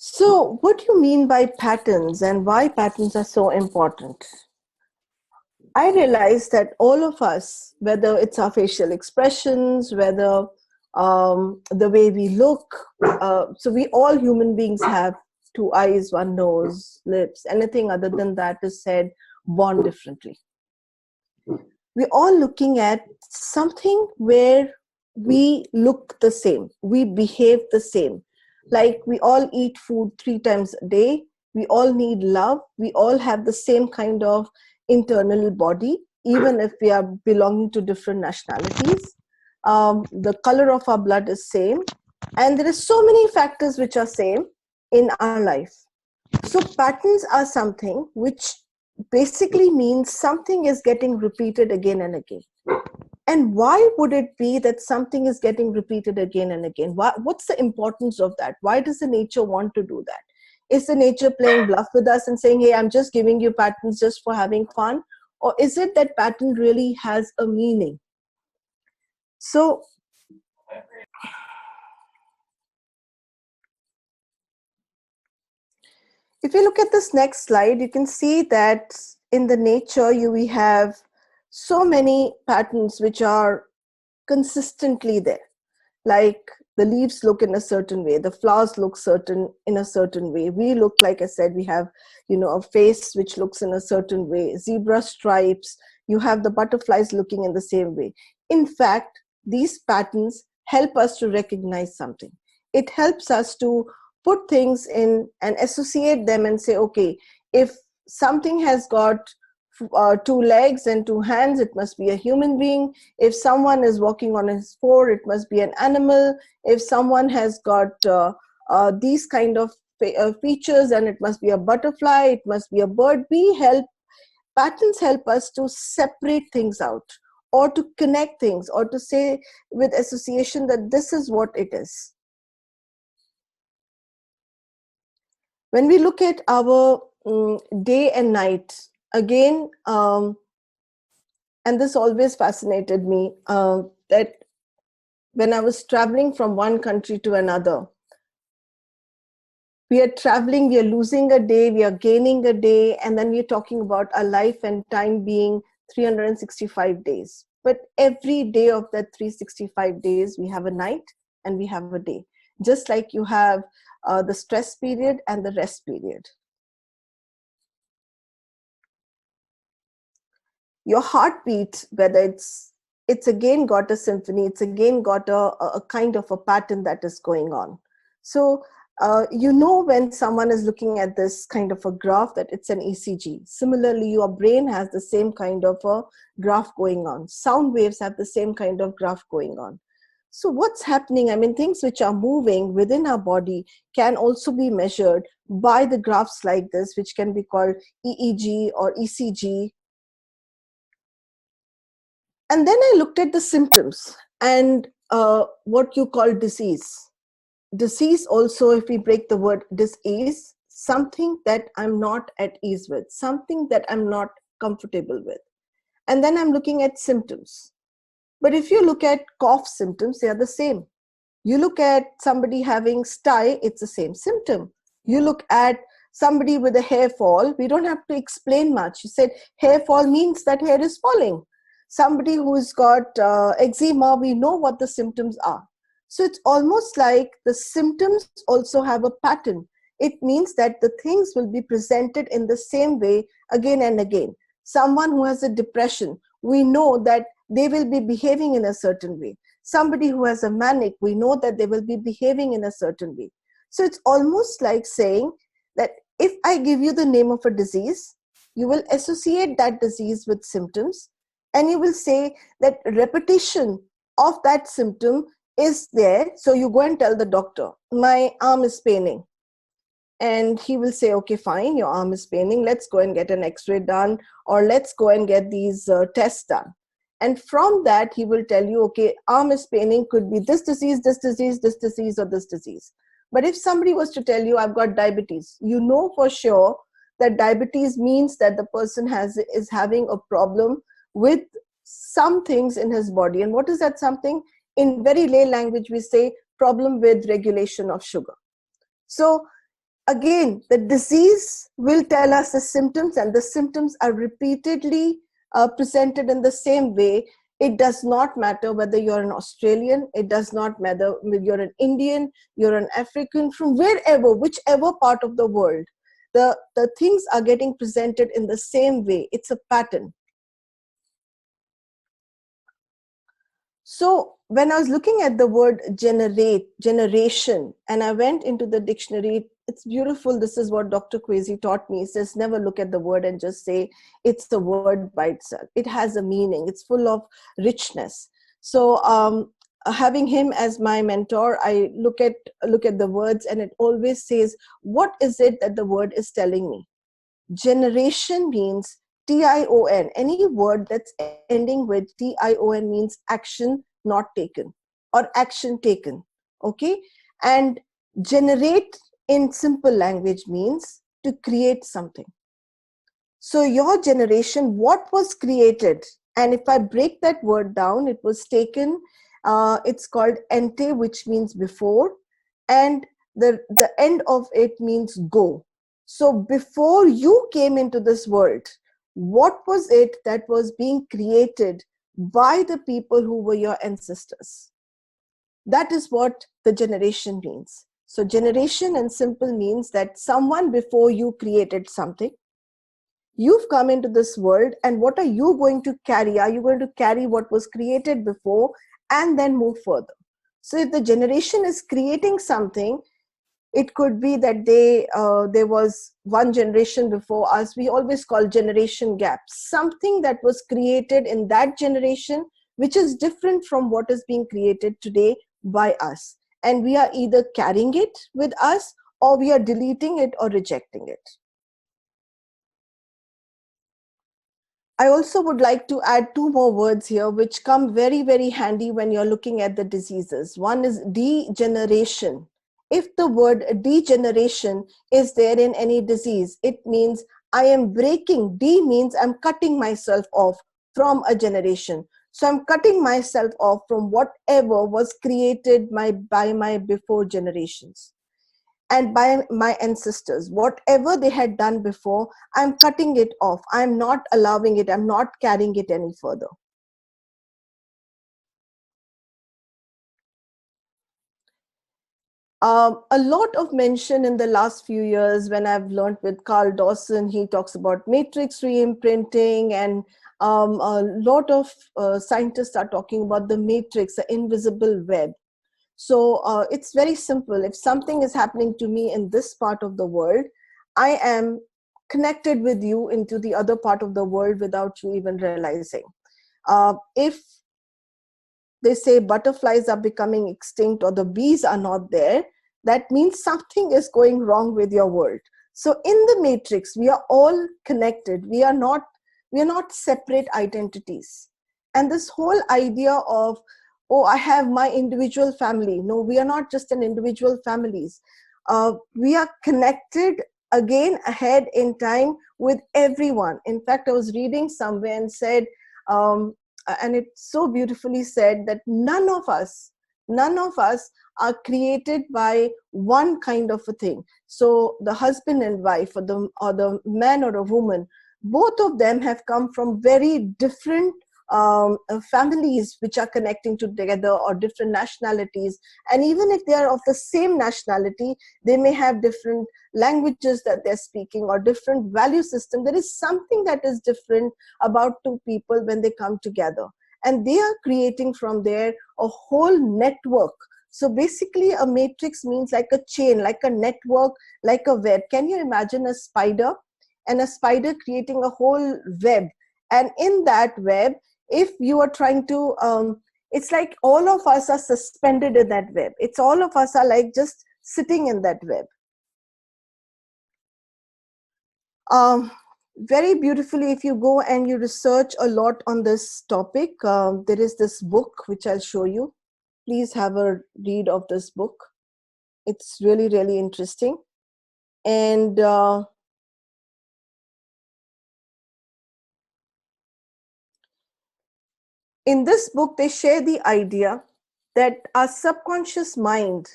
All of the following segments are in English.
So, what do you mean by patterns and why patterns are so important? I realize that all of us, whether it's our facial expressions, whether the way we look, so we all human beings have two eyes, one nose, lips, anything other than that is said born differently. We're all looking at something where we look the same, we behave the same. Like we all eat food 3 times a day, we all need love, we all have the same kind of internal body, even if we are belonging to different nationalities. The color of our blood is same, and there are so many factors which are same in our life. So patterns are something which basically means something is getting repeated again and again. And why would it be that something is getting repeated again and again? What's the importance of that? Why does the nature want to do that? Is the nature playing bluff with us and saying, hey, I'm just giving you patterns just for having fun? Or is it that pattern really has a meaning? So if you look at this next slide, you can see that in the nature, we have so many patterns which are consistently there. Like the leaves look in a certain way, the flowers look in a certain way. We look, like I said, we have, a face which looks in a certain way, zebra stripes, you have the butterflies looking in the same way. In fact, these patterns help us to recognize something. It helps us to put things in and associate them and say, okay, if something has got 2 legs and 2 hands, it must be a human being. If someone is walking on his 4, it must be an animal. If someone has got these kind of features, and it must be a butterfly, it must be a bird. Patterns help us to separate things out, or to connect things, or to say with association that this is what it is. When we look at our day and night, again, and this always fascinated me, that when I was traveling from one country to another, we are traveling, we are losing a day, we are gaining a day, and then we are talking about our life and time being 365 days. But every day of that 365 days, we have a night and we have a day. Just like you have the stress period and the rest period. Your heartbeat, whether it's again got a symphony, it's again got a kind of a pattern that is going on. So when someone is looking at this kind of a graph, that it's an ECG. Similarly, your brain has the same kind of a graph going on. Sound waves have the same kind of graph going on. So what's happening? I mean, things which are moving within our body can also be measured by the graphs like this, which can be called EEG or ECG. And then I looked at the symptoms and what you call disease. Disease also, if we break the word disease, something that I'm not at ease with, something that I'm not comfortable with. And then I'm looking at symptoms. But if you look at cough symptoms, they are the same. You look at somebody having sty, it's the same symptom. You look at somebody with a hair fall, we don't have to explain much. You said hair fall means that hair is falling. Somebody who's got eczema, we know what the symptoms are. So it's almost like the symptoms also have a pattern. It means that the things will be presented in the same way again and again. Someone who has a depression, we know that they will be behaving in a certain way. Somebody who has a manic, we know that they will be behaving in a certain way. So it's almost like saying that if I give you the name of a disease, you will associate that disease with symptoms, and you will say that repetition of that symptom is there. So you go and tell the doctor, my arm is paining. And he will say, okay, fine, your arm is paining. Let's go and get an x-ray done, or let's go and get these tests done. And from that, he will tell you, okay, arm is paining, could be this disease, this disease, this disease, or this disease. But if somebody was to tell you, I've got diabetes, you know for sure that diabetes means that the person is having a problem with some things in his body. And what is that something? In very lay language, we say problem with regulation of sugar. So again, the disease will tell us the symptoms, and the symptoms are repeatedly presented in the same way. It does not matter whether you're an Australian, it does not matter whether you're an Indian, you're an African, from wherever, whichever part of the world, the things are getting presented in the same way. It's a pattern. So when I was looking at the word generation, and I went into the dictionary, it's beautiful. This is what Dr. Kwesi taught me. He says, never look at the word and just say it's a word by itself. It has a meaning. It's full of richness. So having him as my mentor, I look at the words, and it always says, what is it that the word is telling me? Generation means TION. Any word that's ending with TION means action not taken or action taken. Okay? And generate in simple language means to create something. So your generation, what was created? And if I break that word down, it was taken, it's called ente, which means before, and the end of it means go. So before you came into this world, what was it that was being created by the people who were your ancestors? That is what the generation means. So generation in simple means that someone before you created something. You've come into this world, and what are you going to carry? Are you going to carry what was created before and then move further? So if the generation is creating something, it could be that there was one generation before us. We always call generation gap, something that was created in that generation which is different from what is being created today by us, and we are either carrying it with us, or we are deleting it or rejecting it. I also would like to add two more words here which come very, very handy when you're looking at the diseases. One is degeneration. If the word degeneration is there in any disease, it means I am breaking. D means I'm cutting myself off from a generation. So I'm cutting myself off from whatever was created by my before generations and by my ancestors. Whatever they had done before, I'm cutting it off. I'm not allowing it. I'm not carrying it any further. A lot of mention in the last few years when I've learned with Carl Dawson, he talks about matrix reimprinting, and a lot of scientists are talking about the matrix, the invisible web. So it's very simple. If something is happening to me in this part of the world, I am connected with you into the other part of the world without you even realizing. If they say butterflies are becoming extinct or the bees are not there, that means something is going wrong with your world. So in the matrix, we are all connected. We are not separate identities. And this whole idea of, oh, I have my individual family. No, we are not just an individual families. We are connected again ahead in time with everyone. In fact, I was reading somewhere and said, and it so beautifully said that none of us are created by one kind of a thing. So the husband and wife, or the man or a woman, both of them have come from very different families which are connecting together, or different nationalities. And even if they are of the same nationality, they may have different languages that they're speaking, or different value system. There is something that is different about two people when they come together, and they are creating from there a whole network. So basically a matrix means like a chain, like a network, like a web. Can you imagine a spider, and a spider creating a whole web? And in that web, if you are trying to it's like all of us are suspended in that web. It's all of us are like just sitting in that web. Very beautifully, if you go and you research a lot on this topic, there is this book which I'll show you. Please have a read of this book. It's really, really interesting. And in this book, they share the idea that our subconscious mind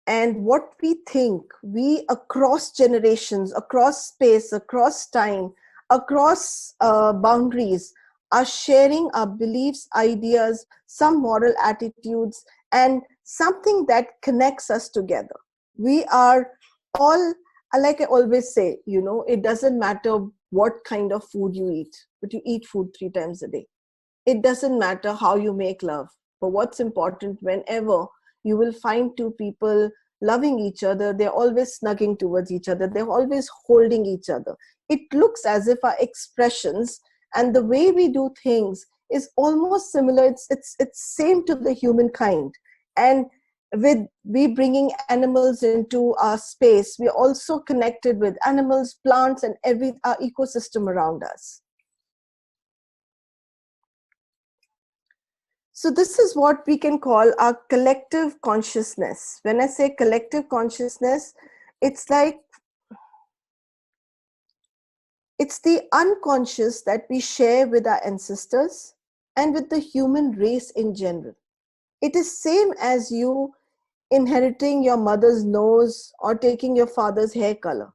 and what we think, we across generations, across space, across time, across boundaries, are sharing our beliefs, ideas, some moral attitudes, and something that connects us together. We are all, like I always say, it doesn't matter what kind of food you eat, but you eat food 3 times a day. It doesn't matter how you make love, but what's important, whenever you will find two people loving each other, they're always snugging towards each other, they're always holding each other. It looks as if our expressions and the way we do things is almost similar. It's same to the humankind. And with we bringing animals into our space, we're also connected with animals, plants, and every our ecosystem around us. So this is what we can call our collective consciousness. When I say collective consciousness, it's like it's the unconscious that we share with our ancestors and with the human race in general. It is same as you inheriting your mother's nose or taking your father's hair color.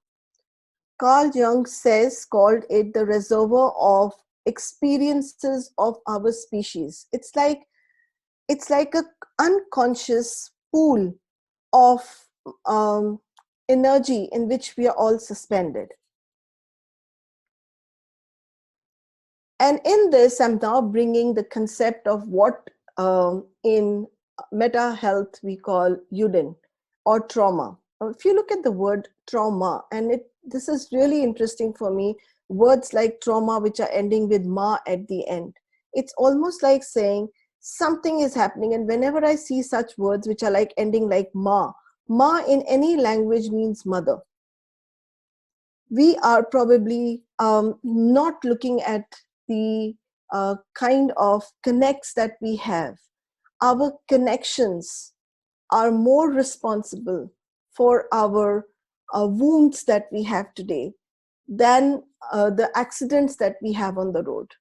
Carl Jung called it the reservoir of experiences of our species. It's like a unconscious pool of energy in which we are all suspended. And in this, I'm now bringing the concept of what in meta health we call Yudin or trauma. If you look at the word trauma, and this is really interesting for me, words like trauma, which are ending with ma at the end, it's almost like saying something is happening. And whenever I see such words which are like ending like ma in any language means mother. We are probably not looking at the kind of connects that we have. Our connections are more responsible for our wounds that we have today than the accidents that we have on the road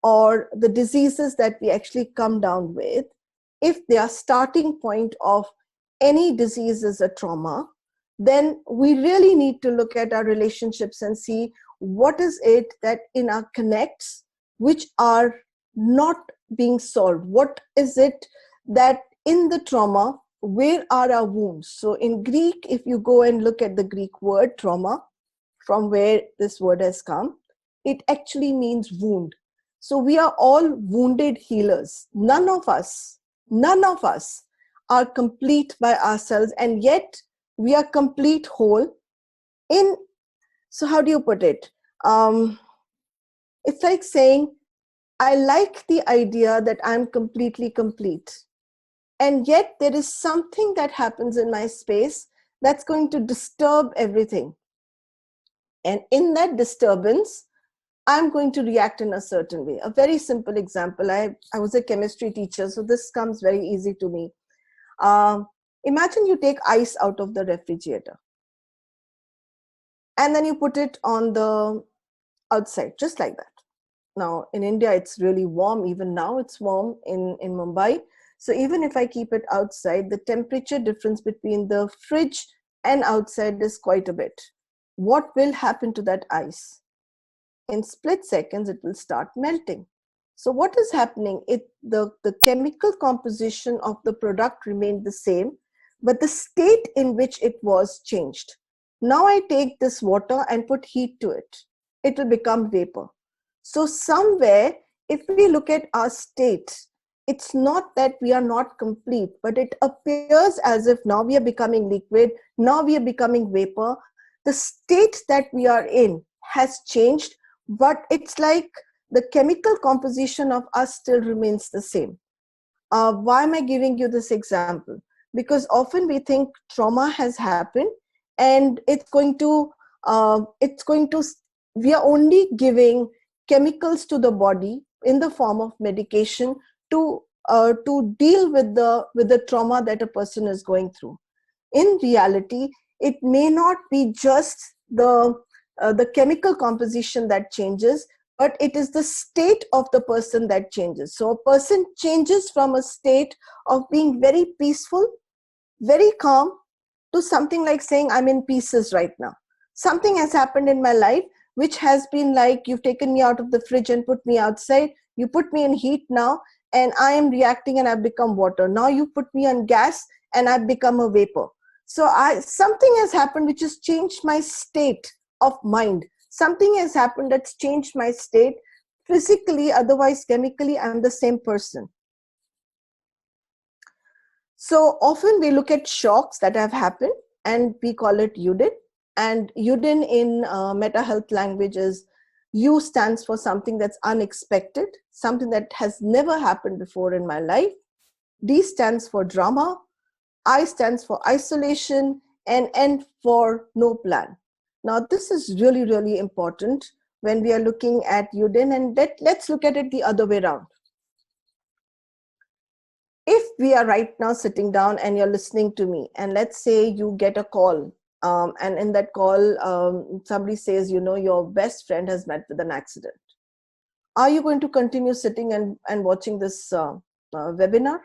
or the diseases that we actually come down with. If their starting point of any disease is a trauma, then we really need to look at our relationships and see what is it that in our connects which are not being solved. What is it that in the trauma, where are our wounds? So in Greek, if you go and look at the Greek word trauma, from where this word has come, it actually means wound. So we are all wounded healers. None of us are complete by ourselves, and yet we are complete whole in. So how do you put it? It's like saying, I like the idea that I'm completely complete, and yet there is something that happens in my space that's going to disturb everything. And in that disturbance, I'm going to react in a certain way. A very simple example. I was a chemistry teacher, so this comes very easy to me. Imagine you take ice out of the refrigerator and then you put it on the outside, just like that. Now, in India, it's really warm. Even now, it's warm in Mumbai. So even if I keep it outside, the temperature difference between the fridge and outside is quite a bit. What will happen to that ice? In split seconds, it will start melting. So what is happening? The chemical composition of the product remained the same, but the state in which it was changed. Now I take this water and put heat to it. It will become vapor. So somewhere, if we look at our state, it's not that we are not complete, but it appears as if now we are becoming liquid, now we are becoming vapor. The state that we are in has changed, but it's like the chemical composition of us still remains the same. Why am I giving you this example? Because often we think trauma has happened and we are only giving chemicals to the body in the form of medication to deal with the trauma that a person is going through. In reality, it may not be just the chemical composition that changes, but it is the state of the person that changes. So a person changes from a state of being very peaceful, very calm, to something like saying I'm in pieces right now. Something has happened in my life which has been like, you've taken me out of the fridge and put me outside, you put me in heat now, and I am reacting and I've become water. Now you put me on gas and I've become a vapor. So something has happened which has changed my state of mind. Something has happened that's changed my state physically, otherwise chemically I'm the same person. So often we look at shocks that have happened and we call it UDIN. And UDIN in meta health language is U stands for something that's unexpected, something that has never happened before in my life. D stands for drama, I stands for isolation, and N for no plan. Now this is really, really important when we are looking at UDIN, and let's look at it the other way around. If we are right now sitting down and you're listening to me, and let's say you get a call, and in that call, somebody says, your best friend has met with an accident. Are you going to continue sitting and watching this webinar?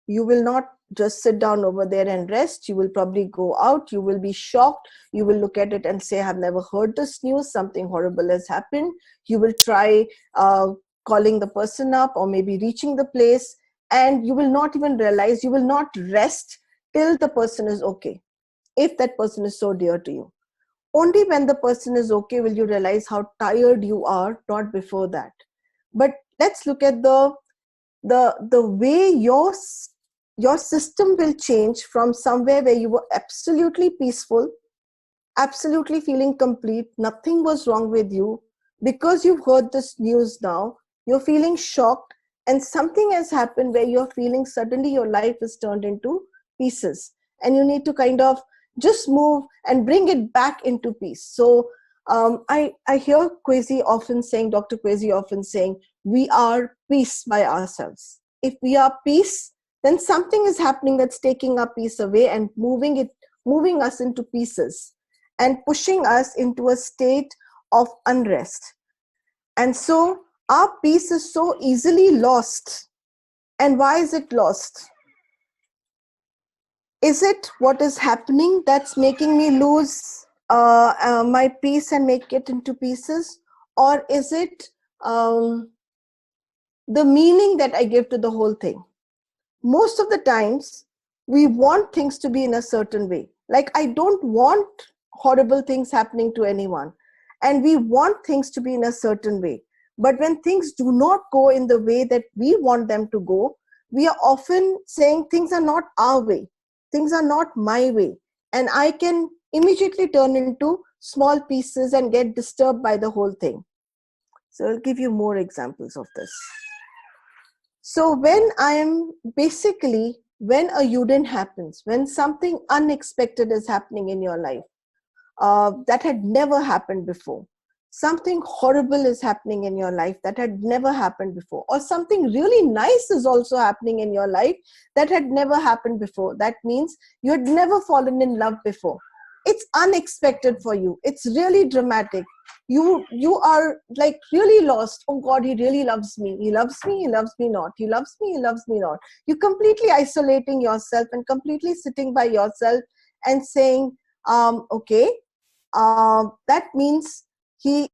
You will not just sit down over there and rest. You will probably go out. You will be shocked. You will look at it and say, I've never heard this news. Something horrible has happened. You will try calling the person up or maybe reaching the place. And you will not even realize, you will not rest till the person is okay, if that person is so dear to you. Only when the person is okay will you realize how tired you are, not before that. But let's look at the way your system will change from somewhere where you were absolutely peaceful, absolutely feeling complete, nothing was wrong with you. Because you've heard this news now, you're feeling shocked, and something has happened where you're feeling suddenly your life is turned into pieces, and you need to kind of just move and bring it back into peace. So I hear Dr. Kwesi often saying, we are peace by ourselves. If we are peace, then something is happening that's taking our peace away and moving us into pieces and pushing us into a state of unrest. And so our peace is so easily lost. And why is it lost? Is it what is happening that's making me lose my peace and make it into pieces? Or is it the meaning that I give to the whole thing? Most of the times, we want things to be in a certain way. Like, I don't want horrible things happening to anyone. And we want things to be in a certain way. But when things do not go in the way that we want them to go, we are often saying things are not our way. Things are not my way. And I can immediately turn into small pieces and get disturbed by the whole thing. So I'll give you more examples of this. So when when a UDIN happens, when something unexpected is happening in your life, that had never happened before, something horrible is happening in your life that had never happened before, or something really nice is also happening in your life that had never happened before. That means you had never fallen in love before. It's unexpected for you. It's really dramatic. You are like really lost. Oh God, he really loves me. He loves me. He loves me not. He loves me. He loves me not. You're completely isolating yourself and completely sitting by yourself and saying, okay, that means he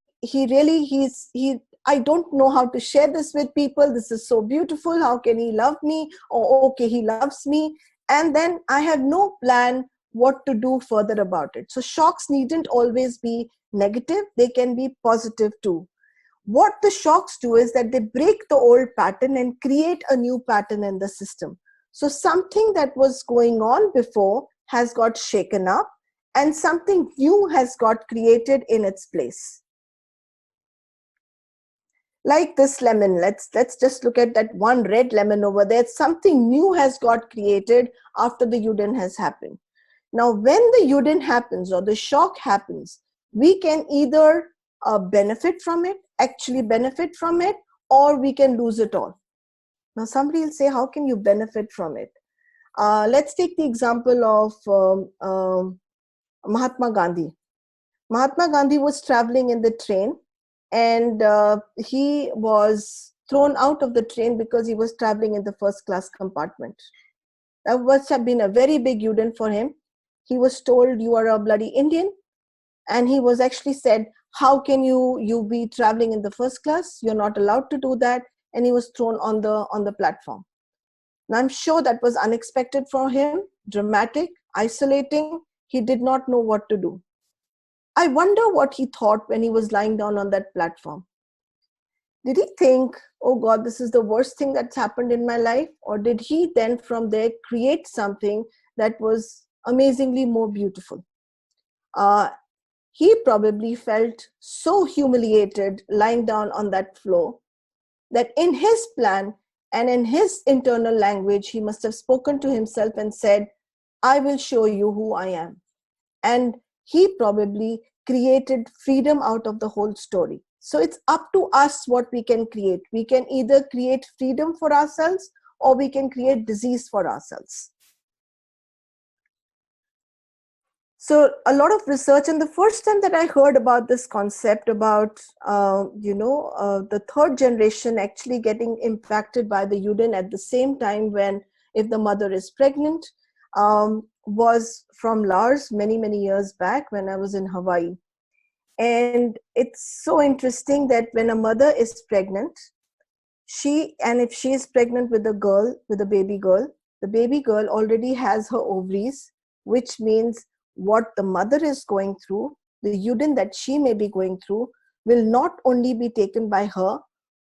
I don't know how to share this with people. This is so beautiful. How can he love me? Oh, okay, he loves me. And then I have no plan what to do further about it. So shocks needn't always be negative. They can be positive too. What the shocks do is that they break the old pattern and create a new pattern in the system. So something that was going on before has got shaken up and something new has got created in its place. Like this lemon, let's just look at that one red lemon over there. Something new has got created after the UDIN has happened. Now, when the UDIN happens or the shock happens, we can either benefit from it, actually benefit from it, or we can lose it all. Now, somebody will say, how can you benefit from it? Let's take the example of Mahatma Gandhi. Mahatma Gandhi was traveling in the train, and he was thrown out of the train because he was traveling in the first class compartment. That must have been a very big Uden for him. He was told, you are a bloody Indian. And he was actually said, how can you be traveling in the first class? You're not allowed to do that. And he was thrown on the platform. And I'm sure that was unexpected for him, dramatic, isolating. He did not know what to do. I wonder what he thought when he was lying down on that platform. Did he think, oh God, this is the worst thing that's happened in my life? Or did he then from there create something that was amazingly more beautiful? He probably felt so humiliated lying down on that floor that in his plan and in his internal language, he must have spoken to himself and said, I will show you who I am. And he probably created freedom out of the whole story. So it's up to us what we can create. We can either create freedom for ourselves or we can create disease for ourselves. So a lot of research, and the first time that I heard about this concept about, the third generation actually getting impacted by the Uden at the same time when, if the mother is pregnant, was from Laos many, many years back when I was in Hawaii. And it's so interesting that when a mother is pregnant, if she is pregnant with a baby girl, the baby girl already has her ovaries, which means what the mother is going through, the Uden that she may be going through, will not only be taken by her,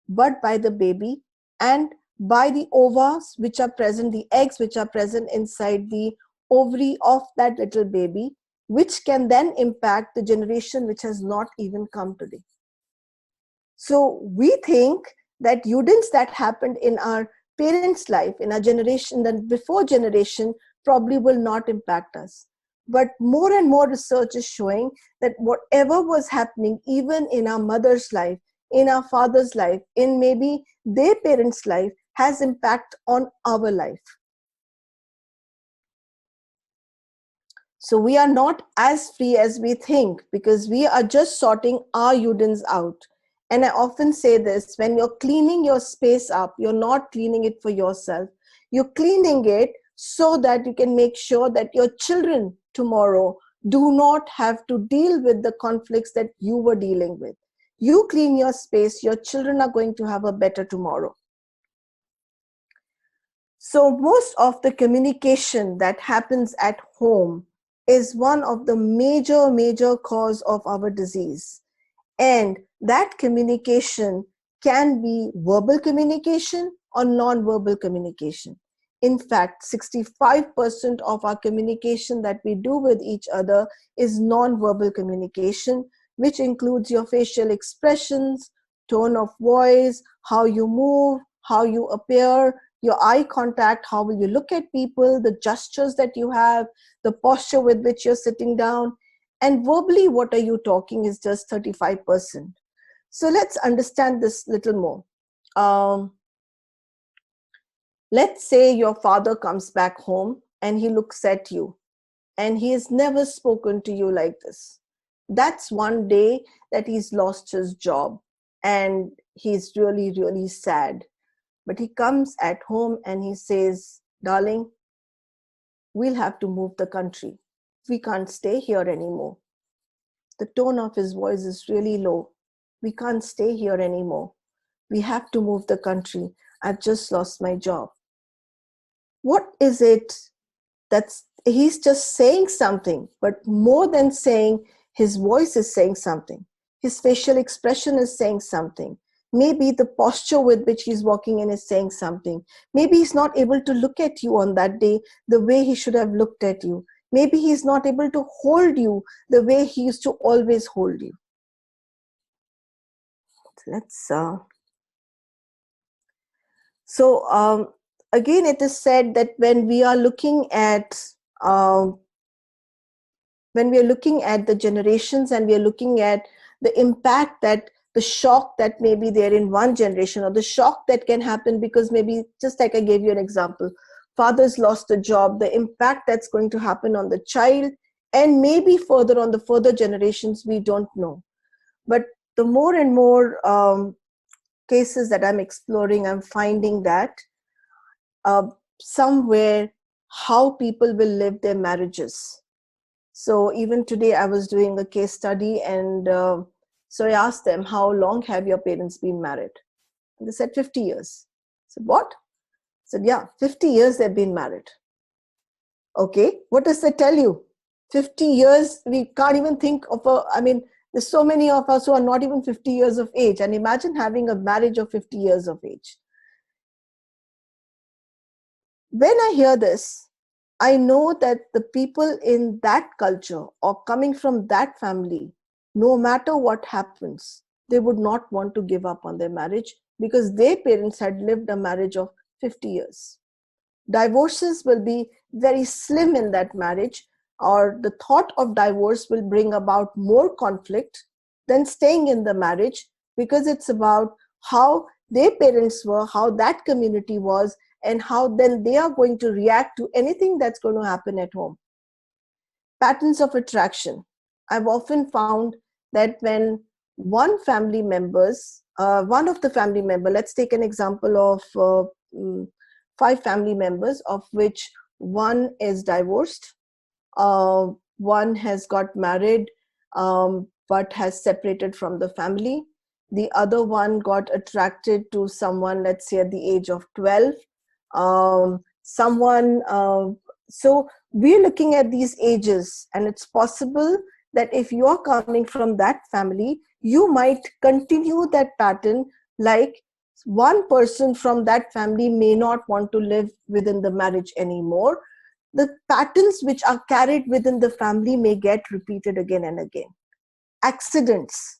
but by the baby and by the ovaries which are present, the eggs which are present inside the ovary of that little baby, which can then impact the generation which has not even come today. So we think that Udens that happened in our parents' life, in our generation, then before generation, probably will not impact us. But more and more research is showing that whatever was happening, even in our mother's life, in our father's life, in maybe their parents' life, has impact on our life. So we are not as free as we think because we are just sorting our Udens out. And I often say this, when you're cleaning your space up, you're not cleaning it for yourself. You're cleaning it so that you can make sure that your children tomorrow do not have to deal with the conflicts that you were dealing with. You clean your space, your children are going to have a better tomorrow. So most of the communication that happens at home is one of the major cause of our disease. And that communication can be verbal communication or non-verbal communication. In fact, 65% of our communication that we do with each other is non-verbal communication, which includes your facial expressions, tone of voice, how you move, how you appear, your eye contact, how will you look at people, the gestures that you have, the posture with which you're sitting down. And verbally, what are you talking is just 35%. So let's understand this little more. Let's say your father comes back home and he looks at you and he has never spoken to you like this. That's one day that he's lost his job and he's really, really sad. But he comes at home and he says, darling, we'll have to move the country. We can't stay here anymore. The tone of his voice is really low. We can't stay here anymore. We have to move the country. I've just lost my job. What is it that's, he's just saying something, but more than saying, his voice is saying something. His facial expression is saying something. Maybe the posture with which he's walking in is saying something. Maybe he's not able to look at you on that day the way he should have looked at you. Maybe he's not able to hold you the way he used to always hold you. Again, it is said that when we are looking at the generations and we are looking at the impact, that the shock that may be there in one generation, or the shock that can happen because maybe, just like I gave you an example, father's lost a job, the impact that's going to happen on the child and maybe further on the further generations, we don't know. But the more and more cases that I'm exploring, I'm finding that somewhere how people will live their marriages. So even today I was doing a case study, and so I asked them, how long have your parents been married? And they said 50 years. I said, what? I said, yeah, 50 years they've been married. Okay, what does that tell you? 50 years, we can't even think of there's so many of us who are not even 50 years of age. And imagine having a marriage of 50 years of age. When I hear this, I know that the people in that culture or coming from that family, no matter what happens, they would not want to give up on their marriage because their parents had lived a marriage of 50 years. Divorces will be very slim in that marriage, or the thought of divorce will bring about more conflict than staying in the marriage, because it's about how their parents were, how that community was, and how then they are going to react to anything that's going to happen at home. Patterns of attraction. I've often found that when one of the family member, let's take an example of 5 family members, of which one is divorced, one has got married, but has separated from the family. The other one got attracted to someone, let's say at the age of 12. So we're looking at these ages, and it's possible that if you're coming from that family, you might continue that pattern, like one person from that family may not want to live within the marriage anymore. The patterns which are carried within the family may get repeated again and again. Accidents.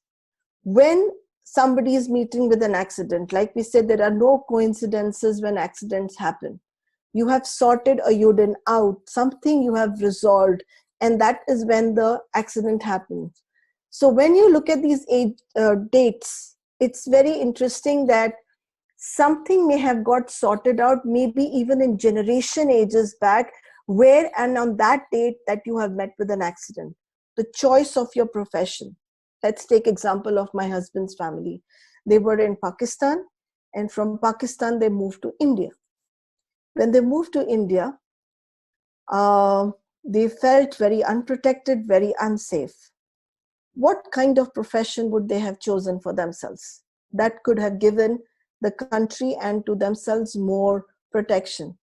When somebody is meeting with an accident, like we said, there are no coincidences when accidents happen. You have sorted a Yudin out, something you have resolved, and that is when the accident happens. So when you look at these dates, it's very interesting that something may have got sorted out, maybe even in generation ages back, where and on that date that you have met with an accident. The choice of your profession. Let's take example of my husband's family. They were in Pakistan, and from Pakistan they moved to India. When they moved to India, they felt very unprotected, very unsafe. What kind of profession would they have chosen for themselves that could have given the country and to themselves more protection?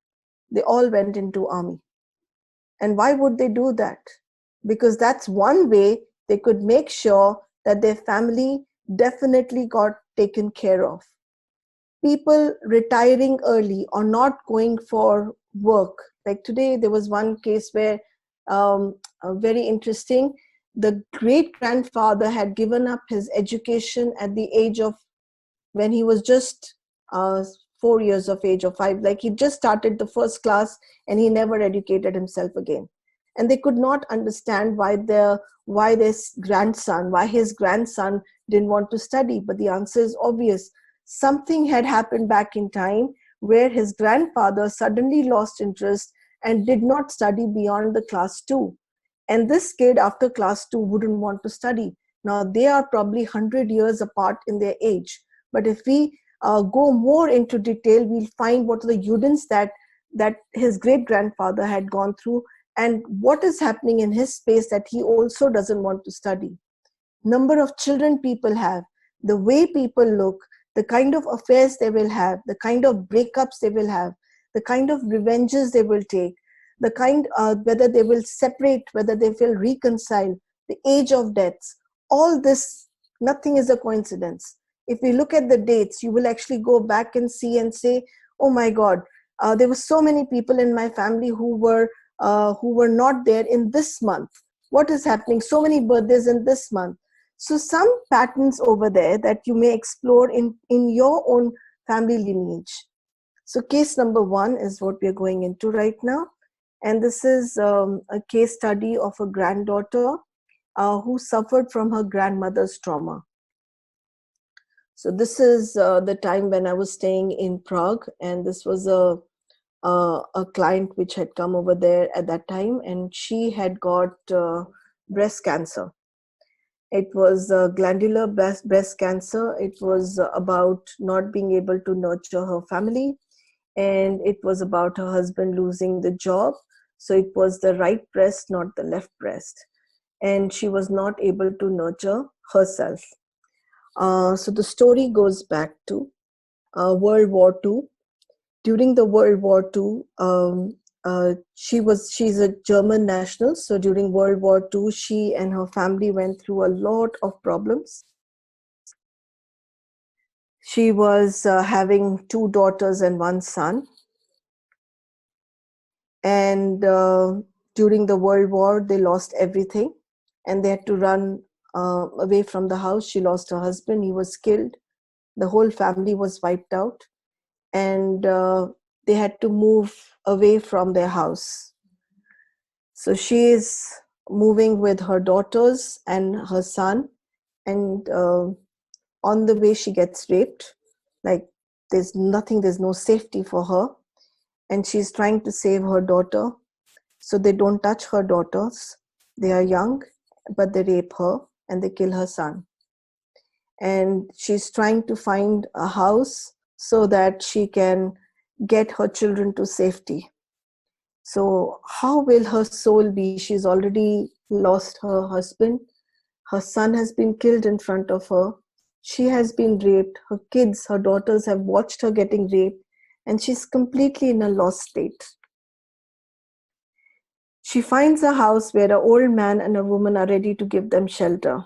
They all went into army. And why would they do that? Because that's one way they could make sure that their family definitely got taken care of. People retiring early or not going for work. Like today, there was one case where, very interesting, the great grandfather had given up his education at the age of, when he was just 4 years of age or 5, like he just started the first class and he never educated himself again. And they could not understand why his grandson didn't want to study. But the answer is obvious. Something had happened back in time where his grandfather suddenly lost interest and did not study beyond the class 2. And this kid after class 2 wouldn't want to study. Now they are probably 100 years apart in their age. But if we go more into detail, we'll find what are the Yudins that his great-grandfather had gone through, and what is happening in his space that he also doesn't want to study. Number of children people have, the way people look, the kind of affairs they will have, the kind of breakups they will have, the kind of revenges they will take, the kind, whether they will separate, whether they will reconcile, the age of deaths, all this, nothing is a coincidence. If we look at the dates, you will actually go back and see and say, oh my God, there were so many people in my family who were not there in this month. What is happening? So many birthdays in this month. So some patterns over there that you may explore in your own family lineage. So case number 1 is what we are going into right now. And this is a case study of a granddaughter who suffered from her grandmother's trauma. So this is the time when I was staying in Prague, and this was a client which had come over there at that time, and she had got breast cancer. It was glandular breast cancer. It was about not being able to nurture her family. and it was about her husband losing the job. So it was the right breast, not the left breast. And she was not able to nurture herself. So the story goes back to World War II. During the World War II, she's a German national. So during World War II, she and her family went through a lot of problems. She was having two daughters and one son. And during the World War, they lost everything and they had to run away from the house. She lost her husband, he was killed. The whole family was wiped out, and they had to move away from their house. So she is moving with her daughters and her son, and on the way she gets raped. Like, there's nothing, there's no safety for her, and she's trying to save her daughter. So they don't touch her daughters. They are young, but they rape her and they kill her son. And she's trying to find a house so that she can get her children to safety. So how will her soul be? She's already lost her husband. Her son has been killed in front of her. She has been raped. Her kids, her daughters have watched her getting raped, and she's completely in a lost state. She finds a house where an old man and a woman are ready to give them shelter.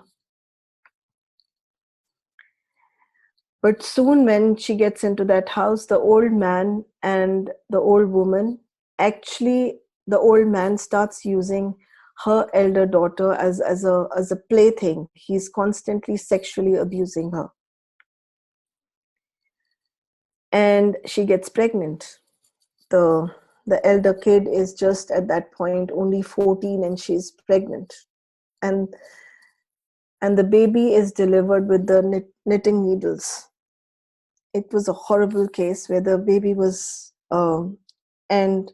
But soon when she gets into that house, the old man and the old woman, actually the old man starts using her elder daughter as a plaything. He's constantly sexually abusing her. And she gets pregnant. The elder kid is just at that point only 14 and she's pregnant. And the baby is delivered with the knitting needles. It was a horrible case where the baby was, and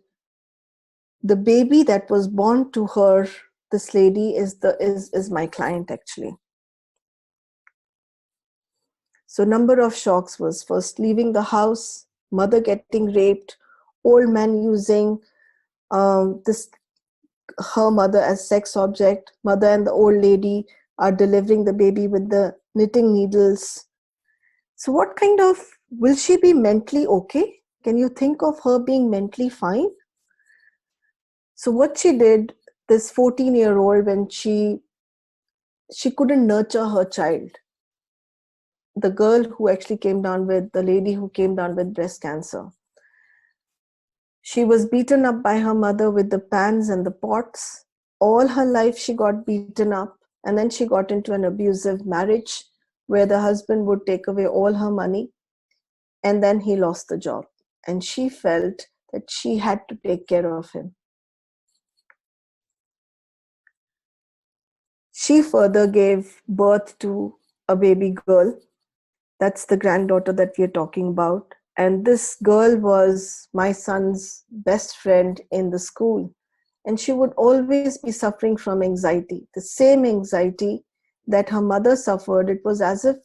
the baby that was born to her, this lady is my client actually. So number of shocks was first leaving the house, mother getting raped, old man using this her mother as sex object. Mother and the old lady are delivering the baby with the knitting needles. So what kind of, will she be mentally okay? Can you think of her being mentally fine? So what she did, this 14-year-old, when she couldn't nurture her child, the girl who actually came down with, the lady who came down with breast cancer, she was beaten up by her mother with the pans and the pots. All her life she got beaten up, and then she got into an abusive marriage where the husband would take away all her money, and then he lost the job. And she felt that she had to take care of him. She further gave birth to a baby girl. That's the granddaughter that we are talking about. And this girl was my son's best friend in the school. And she would always be suffering from anxiety, the same anxiety that her mother suffered. It was as if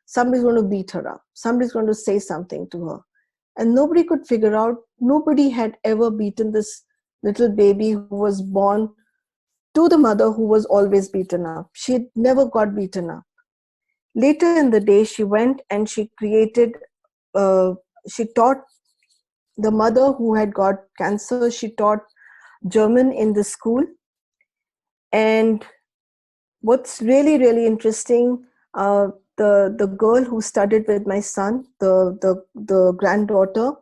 somebody's going to beat her up, somebody's going to say something to her. And nobody could figure out, nobody had ever beaten this little baby who was born to the mother who was always beaten up. She never got beaten up. Later in the day, she went and she created, she taught the mother who had got cancer, she taught German in the school. And what's really, really interesting, the girl who studied with my son, the granddaughter,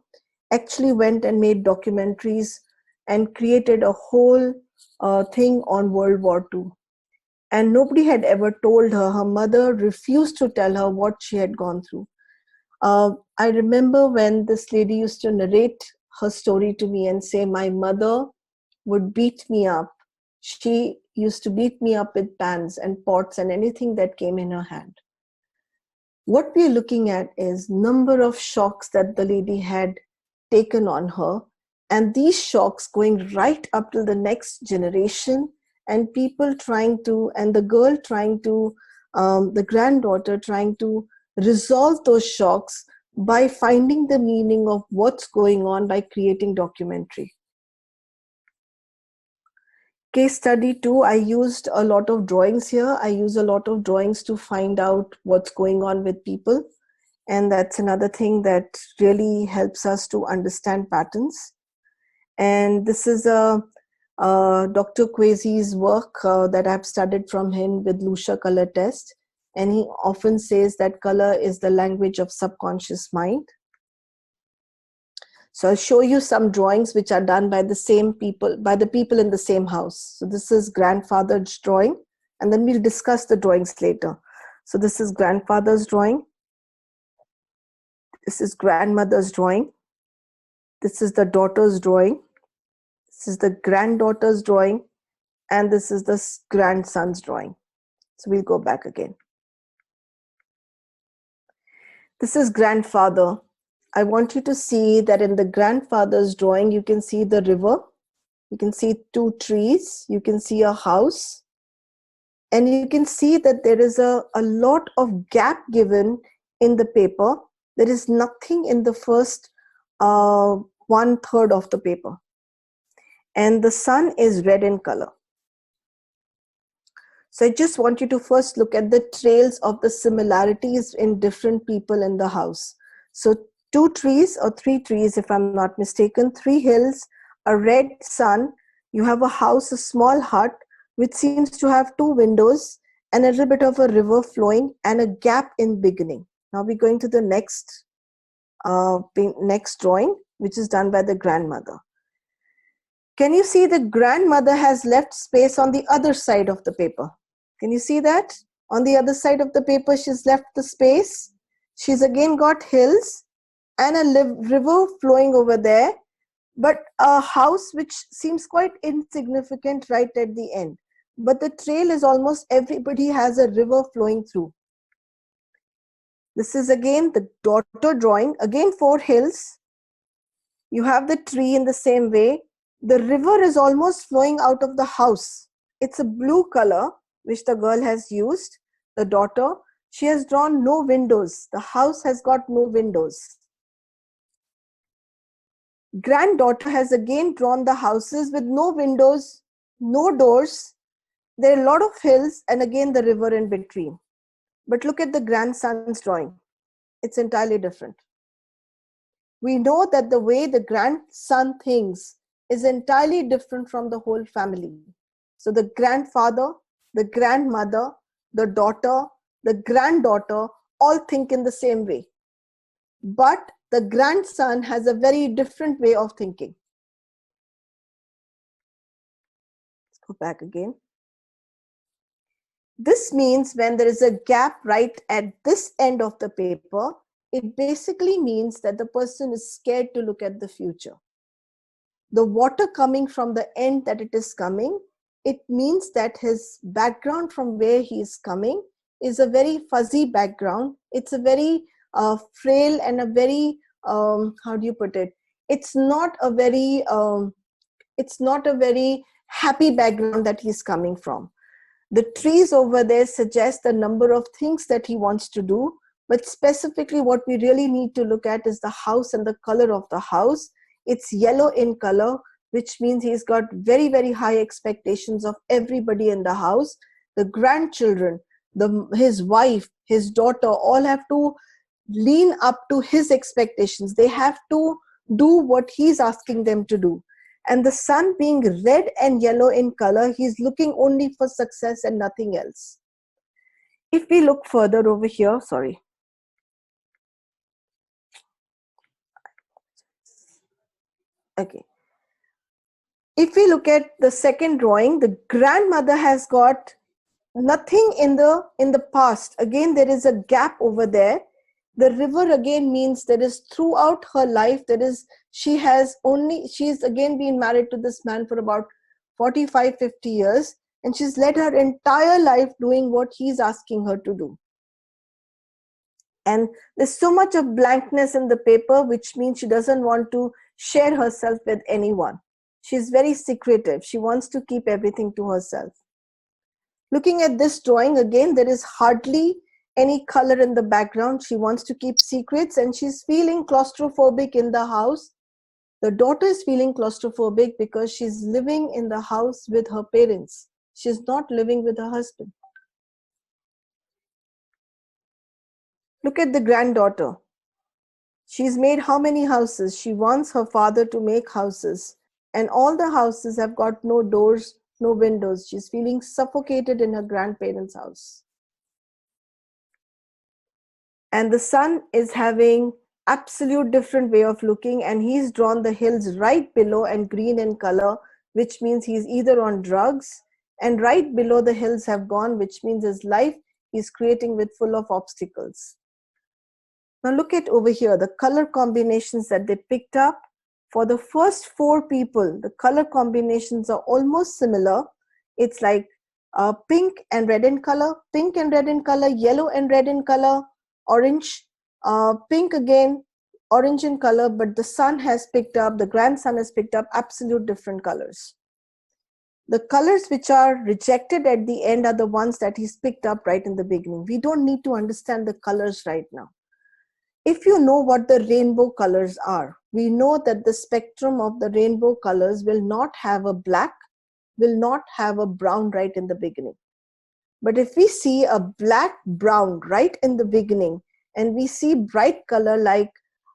actually went and made documentaries and created a whole thing on World War II. And nobody had ever told her. Her mother refused to tell her what she had gone through. I remember when this lady used to narrate her story to me and say, my mother would beat me up. She used to beat me up with pans and pots and anything that came in her hand. What we're looking at is number of shocks that the lady had taken on her, and these shocks going right up to the next generation, and people trying to, and the girl trying to, the granddaughter trying to resolve those shocks by finding the meaning of what's going on by creating documentary. Case study 2, I used a lot of drawings here. I use a lot of drawings to find out what's going on with people. And that's another thing that really helps us to understand patterns. And this is Dr. Kwesi's work that I've studied from him with Lucia color test. And he often says that color is the language of subconscious mind. So I'll show you some drawings which are done by the same people, by the people in the same house. So this is grandfather's drawing, and then we'll discuss the drawings later. So this is grandfather's drawing. This is grandmother's drawing. This is the daughter's drawing. This is the granddaughter's drawing. And this is the grandson's drawing. So we'll go back again. This is grandfather. I want you to see that in the grandfather's drawing, you can see the river. You can see 2 trees. You can see a house. And you can see that there is a lot of gap given in the paper. There is nothing in the first 1/3 of the paper. And the sun is red in color. So I just want you to first look at the trails of the similarities in different people in the house. So 2 trees or 3 trees, if I'm not mistaken, 3 hills, a red sun, you have a house, a small hut, which seems to have 2 windows and a little bit of a river flowing and a gap in beginning. Now we're going to the next drawing, which is done by the grandmother. Can you see the grandmother has left space on the other side of the paper? Can you see that? On the other side of the paper, she's left the space. She's again got hills and a river flowing over there, but a house which seems quite insignificant right at the end. But the trail is almost everybody has a river flowing through. This is again the daughter drawing, again 4 hills. You have the tree in the same way. The river is almost flowing out of the house. It's a blue color, which the girl has used, the daughter. She has drawn no windows. The house has got no windows. Granddaughter has again drawn the houses with no windows, no doors. There are a lot of hills and again the river in between. But look at the grandson's drawing. It's entirely different. We know that the way the grandson thinks is entirely different from the whole family. So the grandfather, the grandmother, the daughter, the granddaughter all think in the same way. But the grandson has a very different way of thinking. Let's go back again. This means when there is a gap right at this end of the paper, it basically means that the person is scared to look at the future. The water coming from the end that it is coming, it means that his background from where he is coming is a very fuzzy background. It's a very frail and a very, how do you put it? It's not a very happy background that he's coming from. The trees over there suggest the number of things that he wants to do, but specifically what we really need to look at is the house and the color of the house. It's yellow in color, which means he's got very, very high expectations of everybody in the house. The grandchildren, his wife, his daughter, all have to lean up to his expectations. They have to do what he's asking them to do. And the sun being red and yellow in color, he's looking only for success and nothing else. If we look further over here, sorry. Okay. If we look at the second drawing, the grandmother has got nothing in the past. Again, there is a gap over there. The river again means there is throughout her life, she's again been married to this man for about 45, 50 years. And she's led her entire life doing what he's asking her to do. And there's so much of blankness in the paper, which means she doesn't want to share herself with anyone. She's very secretive. She wants to keep everything to herself. Looking at this drawing again, there is hardly any color in the background. She wants to keep secrets, and she's feeling claustrophobic in the house. The daughter is feeling claustrophobic because she's living in the house with her parents. She's not living with her husband. Look at the granddaughter. She's made how many houses? She wants her father to make houses, and all the houses have got no doors, no windows. She's feeling suffocated in her grandparents' house. And the son is having absolute different way of looking, and he's drawn the hills right below and green in color, which means he's either on drugs, and right below the hills have gone, which means his life he's creating with full of obstacles. Now look at over here, the color combinations that they picked up. For the first four people, the color combinations are almost similar. It's like pink and red in color, pink and red in color, yellow and red in color, orange, pink again, orange in color, but the son has picked up, the grandson has picked up absolute different colors. The colors which are rejected at the end are the ones that he's picked up right in the beginning. We don't need to understand the colors right now. If you know what the rainbow colors are, we know that the spectrum of the rainbow colors will not have a black, will not have a brown right in the beginning. But if we see a black brown right in the beginning, and we see bright color like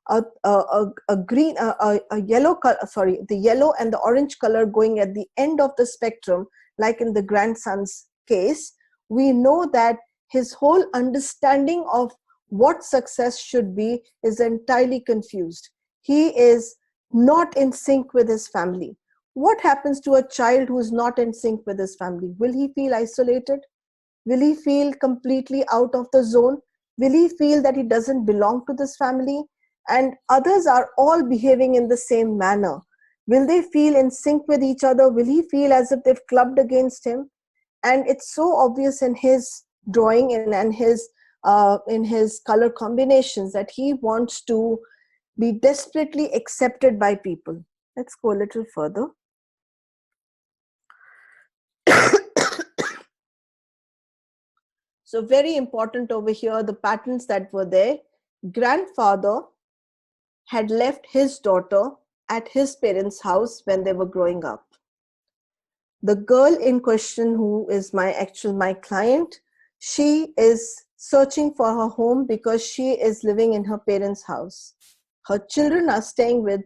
a green, a yellow color, sorry, the yellow and the orange color going at the end of the spectrum, like in the grandson's case, we know that his whole understanding of what success should be is entirely confused. He is not in sync with his family. What happens to a child who is not in sync with his family? Will he feel isolated? Will he feel completely out of the zone? Will he feel that he doesn't belong to this family? And others are all behaving in the same manner. Will they feel in sync with each other? Will he feel as if they've clubbed against him? And it's so obvious in his drawing and in his color combinations that he wants to be desperately accepted by people. Let's go a little further. So very important over here, the patterns that were there. Grandfather had left his daughter at his parents' house when they were growing up. The girl in question, who is my client, she is searching for her home because she is living in her parents' house. Her children are staying with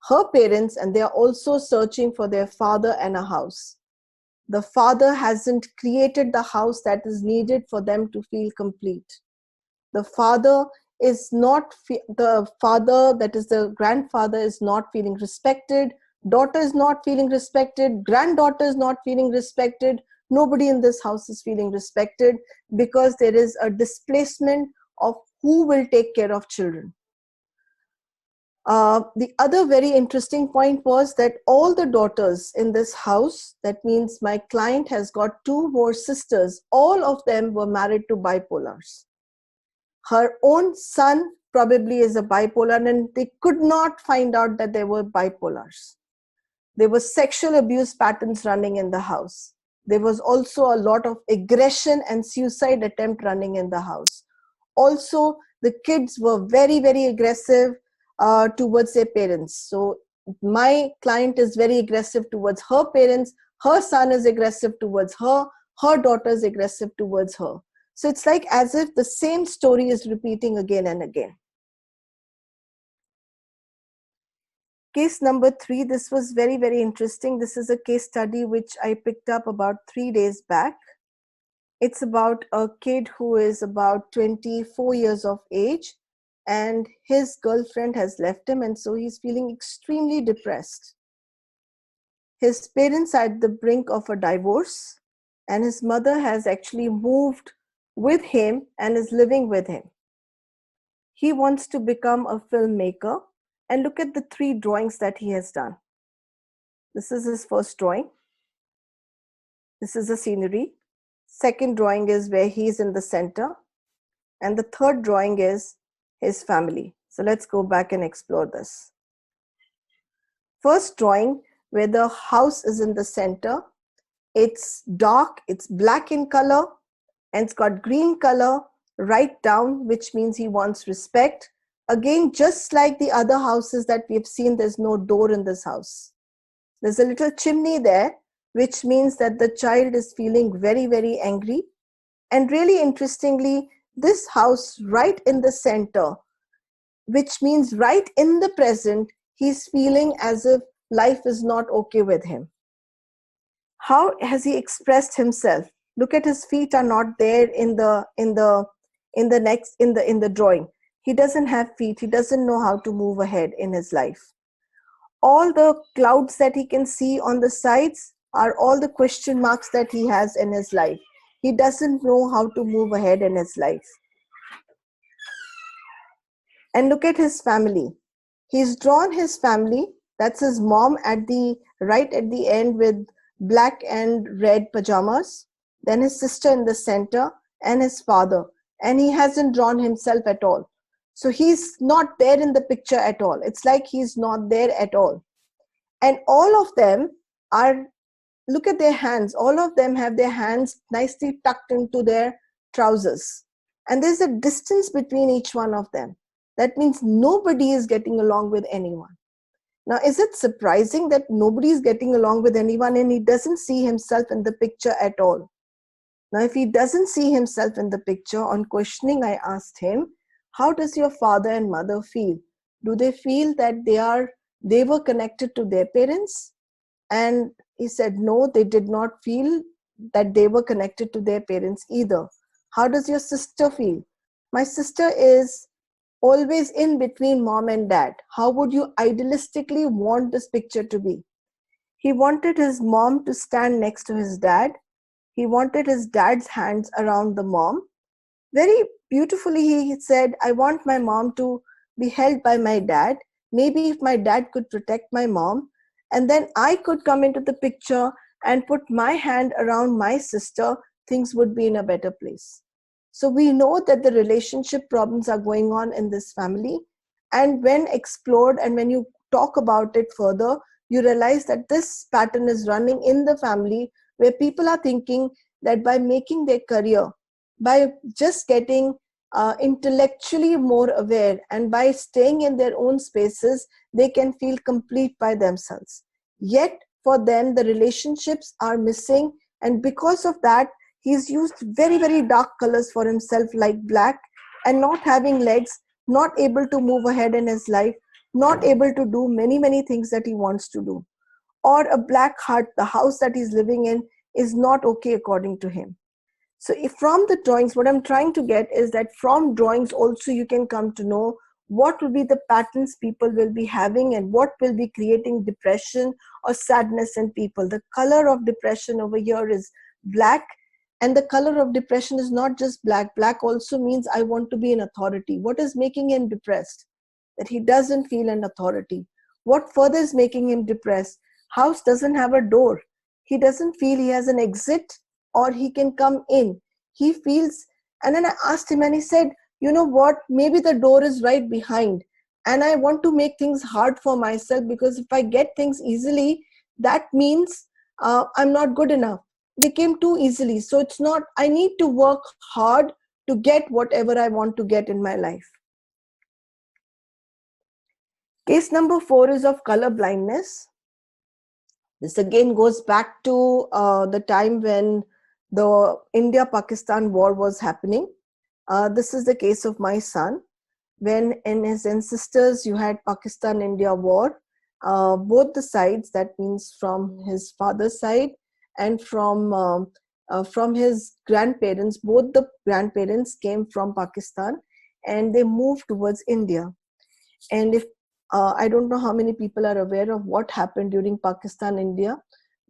her parents, and they are also searching for their father and a house. The father hasn't created the house that is needed for them to feel complete. The father is not, the father, that is the grandfather, is not feeling respected. Daughter is not feeling respected. Granddaughter is not feeling respected. Nobody in this house is feeling respected because there is a displacement of who will take care of children. The other very interesting point was that all the daughters in this house, that means my client has got two more sisters, all of them were married to bipolars. Her own son probably is a bipolar, and they could not find out that they were bipolars. There was sexual abuse patterns running in the house. There was also a lot of aggression and suicide attempt running in the house. Also, the kids were very, very aggressive towards their parents. So my client is very aggressive towards her parents. Her son is aggressive towards her. Her daughter is aggressive towards her. So it's like as if the same story is repeating again and again. Case number 3, this was very, very interesting. This is a case study which I picked up about 3 days back. It's about a kid who is about 24 years of age, and his girlfriend has left him, and so he's feeling extremely depressed. His parents are at the brink of a divorce, and his mother has actually moved with him and is living with him. He wants to become a filmmaker, and look at the 3 drawings that he has done. This is his first drawing. This is a scenery. Second drawing is where he's in the center. And the third drawing is his family. So let's go back and explore this. First drawing, where the house is in the center. It's dark, it's black in color, and it's got green color, right down, which means he wants respect. Again, just like the other houses that we've seen, there's no door in this house. There's a little chimney there, which means that the child is feeling very, very angry. And really interestingly, this house right in the center, which means right in the present, he's feeling as if life is not okay with him. How has he expressed himself? Look at his feet are not there in the drawing. He doesn't have feet. He doesn't know how to move ahead in his life. All the clouds that he can see on the sides are all the question marks that he has in his life. He doesn't know how to move ahead in his life. And look at his family. He's drawn his family. That's his mom at the right at the end with black and red pajamas. Then his sister in the center and his father. And he hasn't drawn himself at all. So he's not there in the picture at all. It's like he's not there at all. And all of them are, look at their hands. All of them have their hands nicely tucked into their trousers. And there's a distance between each one of them. That means nobody is getting along with anyone. Now, is it surprising that nobody is getting along with anyone and he doesn't see himself in the picture at all? Now, if he doesn't see himself in the picture, on questioning, I asked him, how does your father and mother feel? Do they feel that they were connected to their parents? And he said, no, they did not feel that they were connected to their parents either. How does your sister feel? My sister is always in between mom and dad. How would you idealistically want this picture to be? He wanted his mom to stand next to his dad. He wanted his dad's hands around the mom. Very beautifully, he said, I want my mom to be held by my dad. Maybe if my dad could protect my mom, and then I could come into the picture and put my hand around my sister, things would be in a better place. So we know that the relationship problems are going on in this family. And when explored and when you talk about it further, you realize that this pattern is running in the family where people are thinking that by making their career, by just getting intellectually more aware and by staying in their own spaces, they can feel complete by themselves. Yet for them, the relationships are missing. And because of that, he's used very, very dark colors for himself, like black, and not having legs, not able to move ahead in his life, not able to do many, many things that he wants to do. Or a black hut, the house that he's living in is not okay according to him. So if from the drawings, what I'm trying to get is that from drawings also you can come to know what will be the patterns people will be having and what will be creating depression or sadness in people. The color of depression over here is black, and the color of depression is not just black. Black also means I want to be an authority. What is making him depressed? That he doesn't feel an authority. What further is making him depressed? House doesn't have a door. He doesn't feel he has an exit or he can come in. He feels, and then I asked him and he said, you know what, maybe the door is right behind. And I want to make things hard for myself because if I get things easily, that means I'm not good enough. They came too easily. So it's not, I need to work hard to get whatever I want to get in my life. Case number 4 is of color blindness. This again goes back to the time when the India-Pakistan war was happening. This is the case of my son. When in his ancestors you had Pakistan-India war, both the sides, that means from his father's side and from his grandparents, both the grandparents came from Pakistan and they moved towards India. And if I don't know how many people are aware of what happened during Pakistan-India,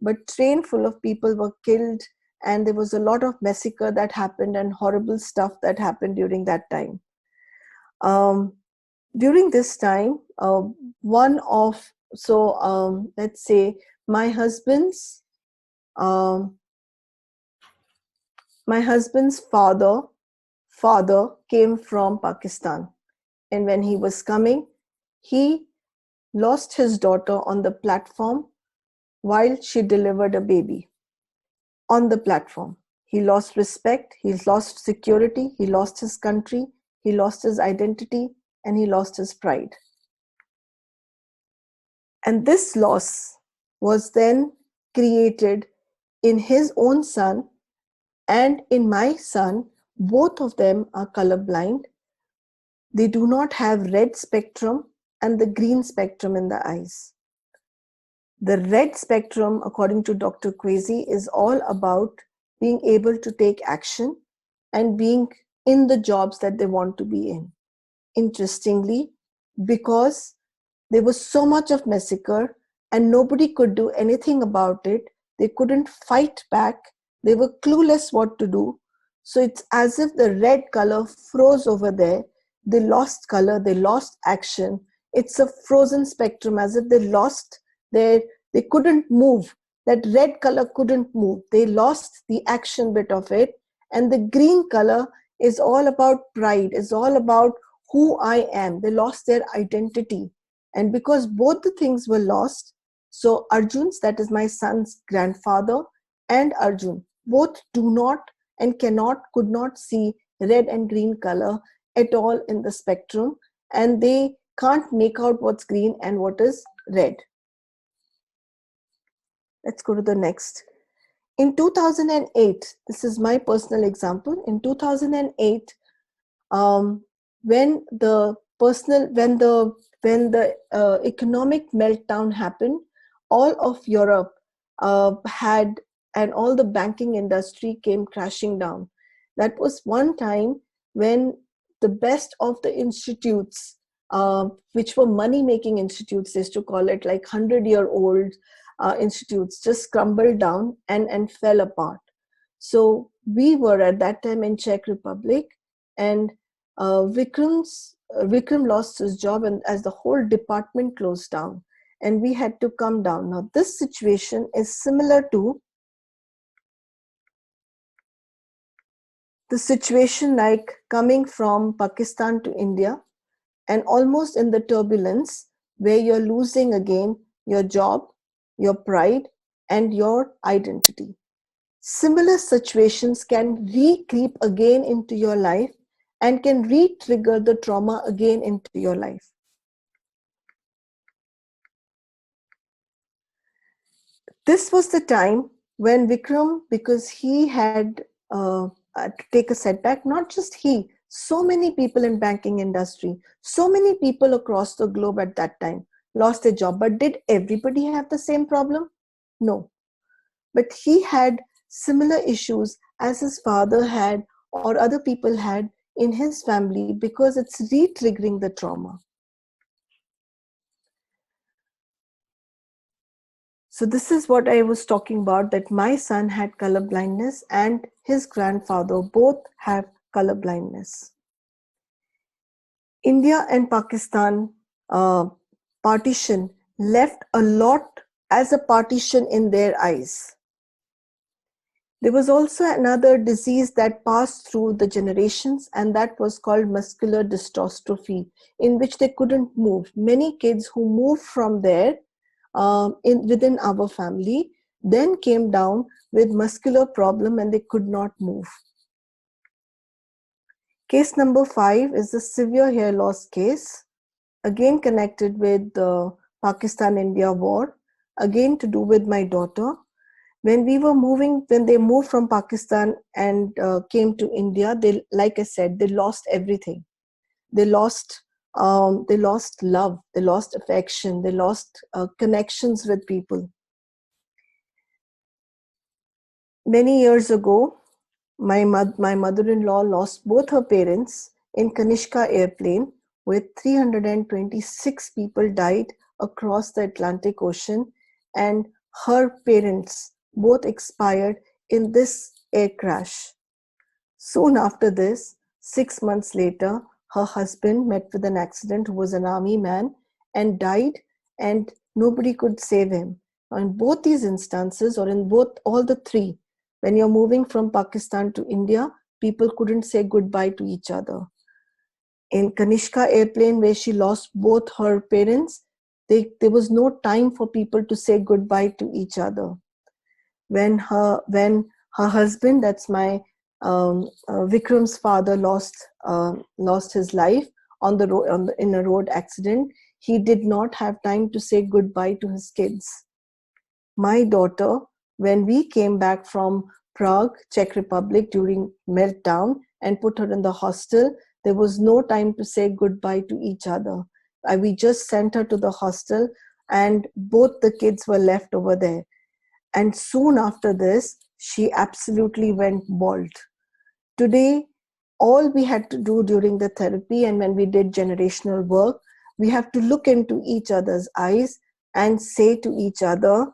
but train full of people were killed and there was a lot of massacre that happened and horrible stuff that happened during that time. During this time, let's say my husband's father came from Pakistan, and when he was coming, he lost his daughter on the platform while she delivered a baby on the platform. He lost respect, he lost security, he lost his country, he lost his identity, and he lost his pride. And this loss was then created in his own son and in my son. Both of them are colorblind. They do not have red spectrum and the green spectrum in the eyes. The red spectrum, according to Dr. Kwesi, is all about being able to take action and being in the jobs that they want to be in. Interestingly, because there was so much of massacre and nobody could do anything about it, they couldn't fight back, they were clueless what to do. So it's as if the red color froze over there. They lost color, they lost action. It's a frozen spectrum, as if they lost they couldn't move. That red color couldn't move. They lost the action bit of it. And the green color is all about pride, is all about who I am. They lost their identity. And because both the things were lost, so Arjun's, that is my son's grandfather, and Arjun, both do not and could not see red and green color at all in the spectrum. And they can't make out what's green and what is red. Let's go to the next. In 2008, this is my personal example. In 2008, when the economic meltdown happened, all of Europe had, and all the banking industry came crashing down. That was one time when the best of the institutes, which were money-making institutes, they used to call it, like 100-year-old institutes, just crumbled down and fell apart. So we were at that time in Czech Republic, and Vikram lost his job, and as the whole department closed down, and we had to come down. Now this situation is similar to the situation like coming from Pakistan to India, and almost in the turbulence where you're losing again your job, your pride, and your identity. Similar situations can re-creep again into your life and can re-trigger the trauma again into your life. This was the time when Vikram, because he had to take a setback, not just he, so many people in banking industry, so many people across the globe at that time lost their job. But did everybody have the same problem? No. But he had similar issues as his father had or other people had in his family, because it's re-triggering the trauma. So this is what I was talking about, that my son had color blindness and his grandfather both have color blindness. India and Pakistan partition left a lot as a partition in their eyes. There was also another disease that passed through the generations, and that was called muscular dystrophy, in which they couldn't move. Many kids who moved from there within our family then came down with muscular problem and they could not move. Case number 5 is the severe hair loss case, again connected with the Pakistan-India war, again to do with my daughter. When they moved from Pakistan and came to India, like I said, they lost everything. They lost love, they lost affection, they lost connections with people. Many years ago, my mother-in-law lost both her parents in Kanishka airplane, with 326 people died across the Atlantic Ocean, and her parents both expired in this air crash. Soon after this, 6 months later, her husband met with an accident, who was an army man, and died, and nobody could save him. In both these instances, or in all the three, when you're moving from Pakistan to India, people couldn't say goodbye to each other. In Kanishka airplane, where she lost both her parents, there was no time for people to say goodbye to each other. When Her husband, that's my Vikram's father, lost his life on the road, in a road accident. He did not have time to say goodbye to his kids. My daughter, when we came back from Prague, Czech Republic, during meltdown and put her in the hostel, there was no time to say goodbye to each other. We just sent her to the hostel, and both the kids were left over there. And soon after this, she absolutely went bald. Today, all we had to do during the therapy and when we did generational work, we have to look into each other's eyes and say to each other,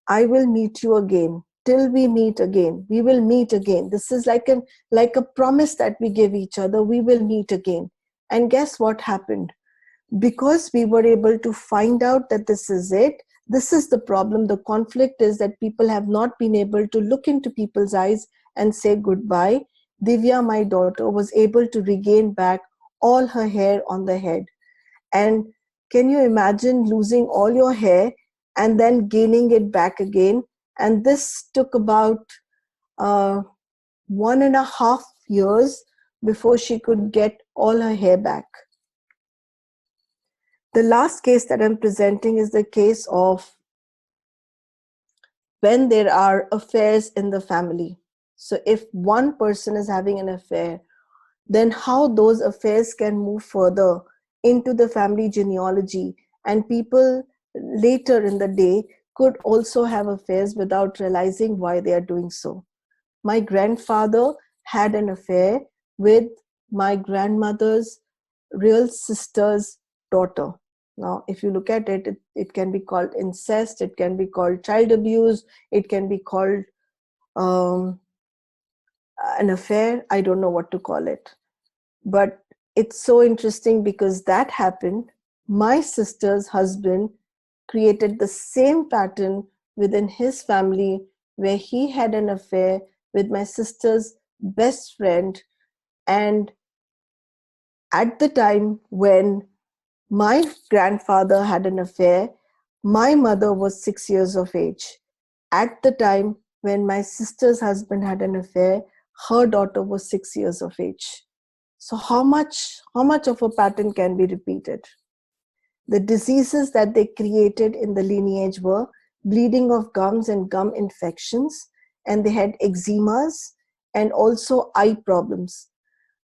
I will meet you again. Till we meet again, we will meet again. This is like a promise that we give each other. We will meet again. And guess what happened? Because we were able to find out that this is it, this is the problem. The conflict is that people have not been able to look into people's eyes and say goodbye. Divya, my daughter, was able to regain back all her hair on the head. And can you imagine losing all your hair and then gaining it back again? And this took about 1.5 years before she could get all her hair back. The last case that I'm presenting is the case of when there are affairs in the family. So if one person is having an affair, then how those affairs can move further into the family genealogy, and people later in the day could also have affairs without realizing why they are doing so. My grandfather had an affair with my grandmother's real sister's daughter. Now, if you look at it, it can be called incest, it can be called child abuse, it can be called um, an affair. I don't know what to call it. But it's so interesting because that happened. My sister's husband created the same pattern within his family where he had an affair with my sister's best friend. And at the time when my grandfather had an affair, my mother was 6 years of age. At the time when my sister's husband had an affair, her daughter was 6 years of age. So how much of a pattern can be repeated? The diseases that they created in the lineage were bleeding of gums and gum infections, and they had eczemas and also eye problems.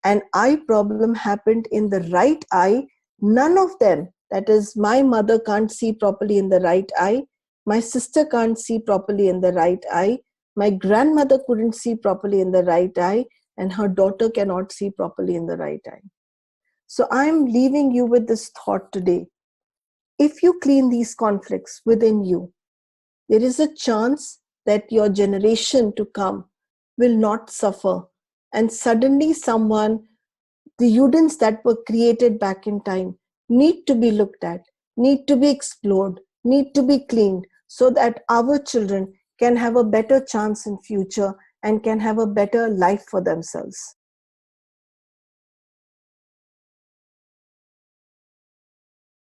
An eye problem happened in the right eye. None of them, that is, my mother can't see properly in the right eye, my sister can't see properly in the right eye, my grandmother couldn't see properly in the right eye, and her daughter cannot see properly in the right eye. So I'm leaving you with this thought today. If you clean these conflicts within you, there is a chance that your generation to come will not suffer. And suddenly the evidence that were created back in time need to be looked at, need to be explored, need to be cleaned so that our children can have a better chance in future and can have a better life for themselves.